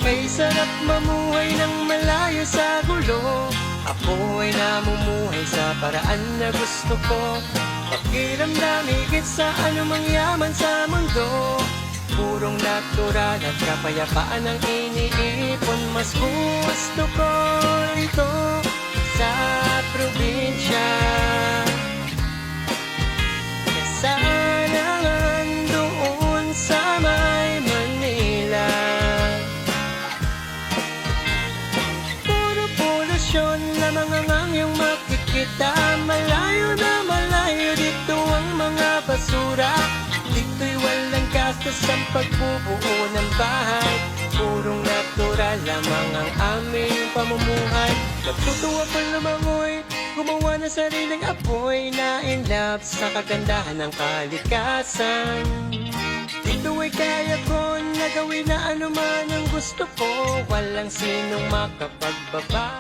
Kay sarap mamuhay ng malayo sa gulo. Ako ay namumuhay sa paraan na gusto ko. Pakiramdam higit sa anumang yaman sa mundo. Purong natural at kapayapaan ang iniipon. Mas gusto ko ito sa probinsya. Kasalangan doon sa may Manila. Puro polusyon lamang ang iyong makikita. Malayo na malayo dito ang mga basura. Dito'y walang gastos ang pagbubuo ng bahay. Purong natural lamang ang aming pamumuhay. Natutuwa ko lumangoy, gumawa ng sariling apoy. Na in love sa kagandahan ng kalikasan. Dito ay kaya ko na gawin na anuman ang gusto ko. Walang sinong makapagbaba.